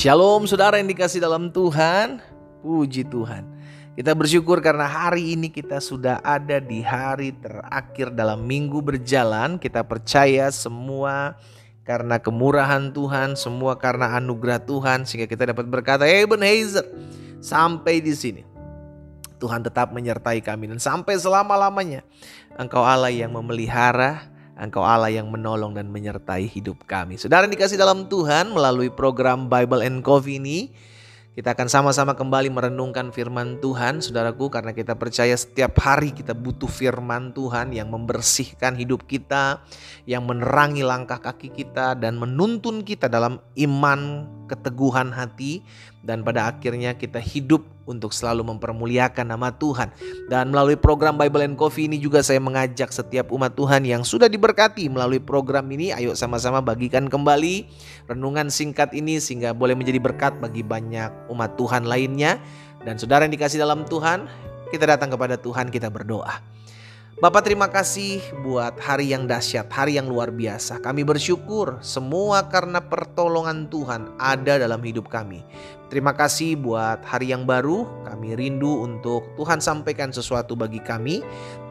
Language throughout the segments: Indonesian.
Shalom saudara yang dikasih dalam Tuhan. Puji Tuhan. Kita bersyukur karena hari ini kita sudah ada di hari terakhir dalam minggu berjalan. Kita percaya semua karena kemurahan Tuhan, semua karena anugerah Tuhan, sehingga kita dapat berkata, Ebenezer, sampai di sini Tuhan tetap menyertai kami, dan sampai selama-lamanya Engkau Allah yang memelihara, Engkau Allah yang menolong dan menyertai hidup kami. Saudara yang dikasih dalam Tuhan, melalui program Bible and Coffee ini, kita akan sama-sama kembali merenungkan firman Tuhan, saudaraku, karena kita percaya setiap hari kita butuh firman Tuhan yang membersihkan hidup kita, yang menerangi langkah kaki kita, dan menuntun kita dalam iman, keteguhan hati, dan pada akhirnya kita hidup untuk selalu mempermuliakan nama Tuhan. Dan melalui program Bible and Coffee ini juga saya mengajak setiap umat Tuhan yang sudah diberkati melalui program ini, ayo sama-sama bagikan kembali renungan singkat ini sehingga boleh menjadi berkat bagi banyak umat Tuhan lainnya. Dan saudara yang dikasih dalam Tuhan, kita datang kepada Tuhan, kita berdoa. Bapak, terima kasih buat hari yang dahsyat, hari yang luar biasa. Kami bersyukur semua karena pertolongan Tuhan ada dalam hidup kami. Terima kasih buat hari yang baru. Kami rindu untuk Tuhan sampaikan sesuatu bagi kami.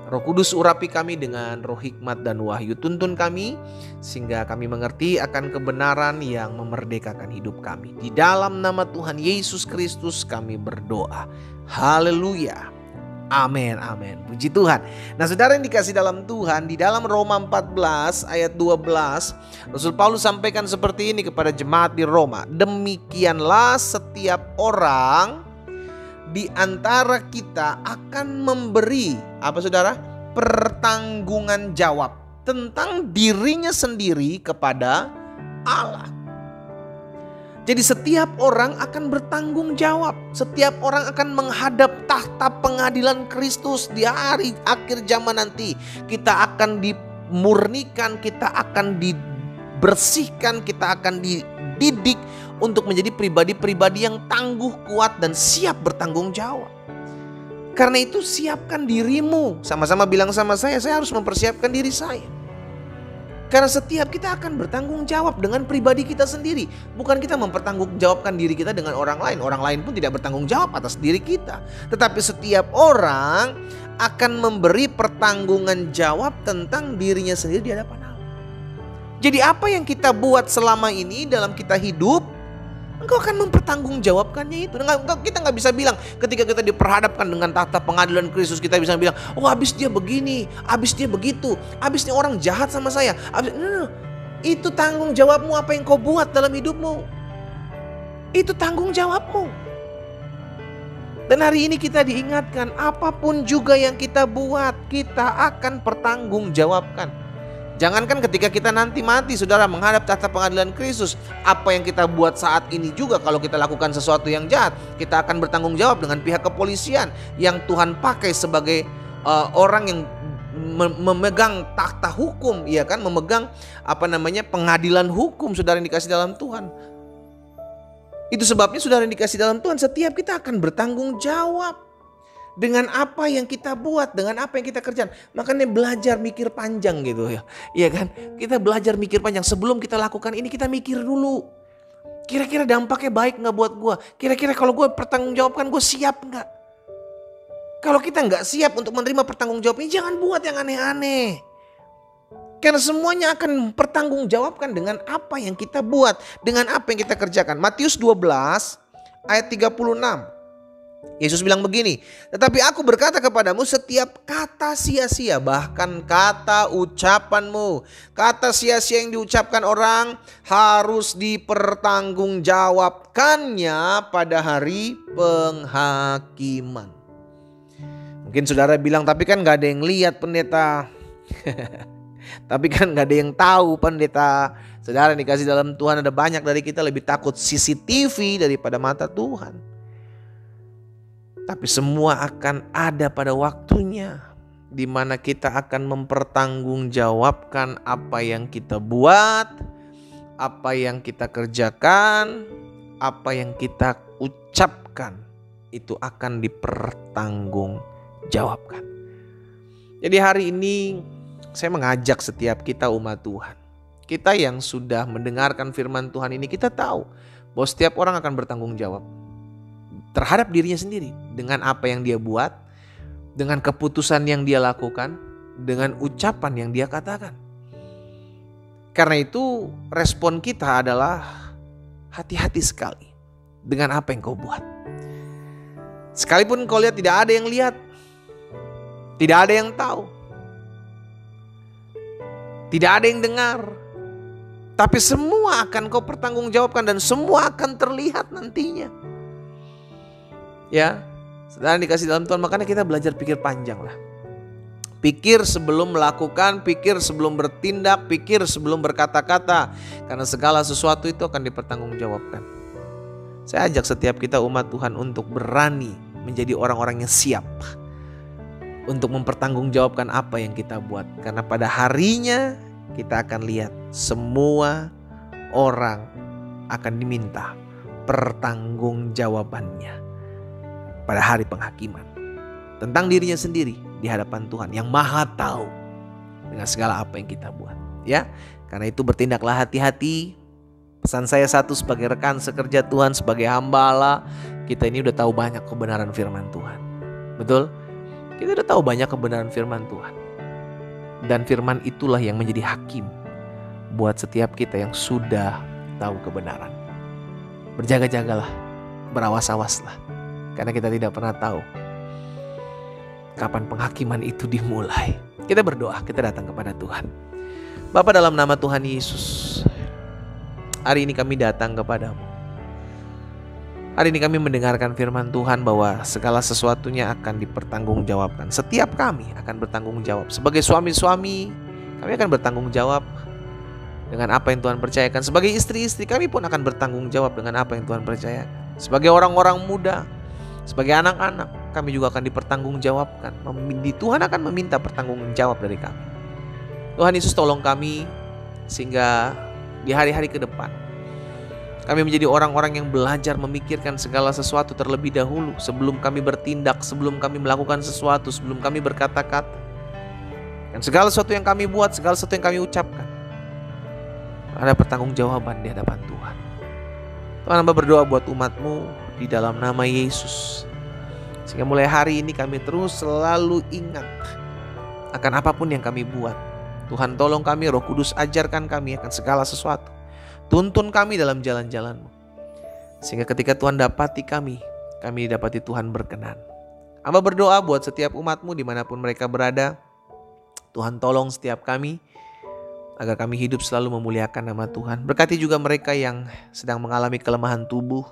Roh Kudus urapi kami dengan roh hikmat dan wahyu. Tuntun kami sehingga kami mengerti akan kebenaran yang memerdekakan hidup kami. Di dalam nama Tuhan Yesus Kristus kami berdoa. Haleluya. Amin, amin. Puji Tuhan. Nah, saudara yang dikasih dalam Tuhan, di dalam Roma 14 ayat 12, Rasul Paulus sampaikan seperti ini kepada jemaat di Roma. Demikianlah setiap orang di antara kita akan memberi, apa saudara? Pertanggungan jawab tentang dirinya sendiri kepada Allah. Jadi setiap orang akan bertanggung jawab. Setiap orang akan menghadap tahta pengadilan Kristus di hari akhir zaman nanti. Kita akan dimurnikan, kita akan dibersihkan, kita akan dididik untuk menjadi pribadi-pribadi yang tangguh, kuat, dan siap bertanggung jawab. Karena itu siapkan dirimu. Sama-sama bilang sama saya harus mempersiapkan diri saya. Karena setiap kita akan bertanggung jawab dengan pribadi kita sendiri. Bukan kita mempertanggungjawabkan diri kita dengan orang lain. Orang lain pun tidak bertanggung jawab atas diri kita. Tetapi setiap orang akan memberi pertanggungan jawab tentang dirinya sendiri di hadapan Allah. Jadi apa yang kita buat selama ini dalam kita hidup, engkau akan mempertanggungjawabkannya itu. Kita nggak bisa bilang ketika kita diperhadapkan dengan tahta pengadilan Kristus, kita bisa bilang, oh habis dia begini, habis dia begitu, habis ini orang jahat sama saya. Itu tanggung jawabmu, apa yang kau buat dalam hidupmu. Itu tanggung jawabmu. Dan hari ini kita diingatkan, apapun juga yang kita buat, kita akan pertanggungjawabkan. Jangankan ketika kita nanti mati, saudara, menghadap tahta pengadilan Kristus, apa yang kita buat saat ini juga kalau kita lakukan sesuatu yang jahat, kita akan bertanggung jawab dengan pihak kepolisian yang Tuhan pakai sebagai orang yang memegang takhta hukum, ya kan, memegang pengadilan hukum, saudara yang dikasih dalam Tuhan. Itu sebabnya saudara yang dikasih dalam Tuhan, setiap kita akan bertanggung jawab dengan apa yang kita buat, dengan apa yang kita kerjakan. Makanya belajar mikir panjang gitu ya. Iya kan? Kita belajar mikir panjang. Sebelum kita lakukan ini, kita mikir dulu. Kira-kira dampaknya baik gak buat gue? Kira-kira kalau gue pertanggungjawabkan, gue siap gak? Kalau kita gak siap untuk menerima pertanggungjawab ini, jangan buat yang aneh-aneh. Karena semuanya akan pertanggungjawabkan dengan apa yang kita buat, dengan apa yang kita kerjakan. Matius 12 ayat 36. Yesus bilang begini, tetapi aku berkata kepadamu, setiap kata sia-sia, bahkan kata ucapanmu, kata sia-sia yang diucapkan orang harus dipertanggungjawabkannya pada hari penghakiman. Mungkin saudara bilang, tapi kan gak ada yang lihat pendeta. Tapi kan gak ada yang tahu pendeta. Saudara yang dikasih dalam Tuhan, ada banyak dari kita lebih takut CCTV daripada mata Tuhan. Tapi semua akan ada pada waktunya, di mana kita akan mempertanggungjawabkan apa yang kita buat, apa yang kita kerjakan, apa yang kita ucapkan. Itu akan dipertanggungjawabkan. Jadi hari ini saya mengajak setiap kita umat Tuhan. Kita yang sudah mendengarkan firman Tuhan ini, kita tahu bahwa setiap orang akan bertanggung jawab terhadap dirinya sendiri dengan apa yang dia buat, dengan keputusan yang dia lakukan, dengan ucapan yang dia katakan. Karena itu respon kita adalah hati-hati sekali dengan apa yang kau buat. Sekalipun kau lihat tidak ada yang lihat, tidak ada yang tahu, tidak ada yang dengar, tapi semua akan kau pertanggungjawabkan dan semua akan terlihat nantinya. Ya, saudara dikasih dalam Tuhan, makanya kita belajar pikir panjang lah. Pikir sebelum melakukan, pikir sebelum bertindak, pikir sebelum berkata-kata. Karena segala sesuatu itu akan dipertanggungjawabkan. Saya ajak setiap kita umat Tuhan untuk berani menjadi orang-orang yang siap untuk mempertanggungjawabkan apa yang kita buat. Karena pada harinya kita akan lihat semua orang akan diminta pertanggungjawabannya pada hari penghakiman tentang dirinya sendiri di hadapan Tuhan yang Maha Tahu dengan segala apa yang kita buat, ya. Karena itu bertindaklah hati-hati. Pesan saya satu, sebagai rekan sekerja Tuhan, sebagai hamba Allah, kita ini udah tahu banyak kebenaran firman Tuhan. Betul? Kita udah tahu banyak kebenaran firman Tuhan. Dan firman itulah yang menjadi hakim buat setiap kita yang sudah tahu kebenaran. Berjaga-jagalah, berawas-awaslah, karena kita tidak pernah tahu kapan penghakiman itu dimulai. Kita berdoa, kita datang kepada Tuhan. Bapa, dalam nama Tuhan Yesus, hari ini kami datang kepadamu. Hari ini kami mendengarkan firman Tuhan bahwa segala sesuatunya akan dipertanggungjawabkan. Setiap kami akan bertanggung jawab. Sebagai suami-suami, kami akan bertanggung jawab dengan apa yang Tuhan percayakan. Sebagai istri-istri, kami pun akan bertanggung jawab dengan apa yang Tuhan percayakan. Sebagai orang-orang muda, sebagai anak-anak, kami juga akan dipertanggungjawabkan. Tuhan akan meminta pertanggungjawab dari kami. Tuhan Yesus, tolong kami sehingga di hari-hari ke depan kami menjadi orang-orang yang belajar memikirkan segala sesuatu terlebih dahulu sebelum kami bertindak, sebelum kami melakukan sesuatu, sebelum kami berkata-kata. Dan segala sesuatu yang kami buat, segala sesuatu yang kami ucapkan, ada pertanggungjawaban di hadapan Tuhan. Tuhan, hamba berdoa buat umat-Mu di dalam nama Yesus, sehingga mulai hari ini kami terus selalu ingat akan apapun yang kami buat. Tuhan, tolong kami, Roh Kudus ajarkan kami akan segala sesuatu. Tuntun kami dalam jalan-jalan-Mu, sehingga ketika Tuhan dapati kami dapati Tuhan berkenan. Hamba berdoa buat setiap umat-Mu dimanapun mereka berada. Tuhan, tolong setiap kami agar kami hidup selalu memuliakan nama Tuhan. Berkati juga mereka yang sedang mengalami kelemahan tubuh.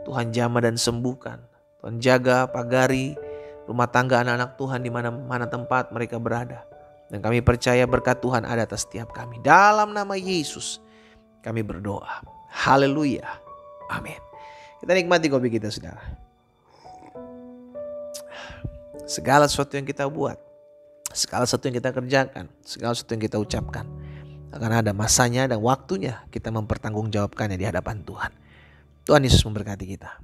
Tuhan jamah dan sembuhkan. Tuhan jaga, pagari rumah tangga anak-anak Tuhan di mana tempat mereka berada. Dan kami percaya berkat Tuhan ada atas setiap kami. Dalam nama Yesus kami berdoa. Haleluya. Amin. Kita nikmati kopi kita, saudara. Segala sesuatu yang kita buat, segala sesuatu yang kita kerjakan, segala sesuatu yang kita ucapkan, akan ada masanya dan waktunya kita mempertanggungjawabkannya di hadapan Tuhan. Tuhan Yesus memberkati kita.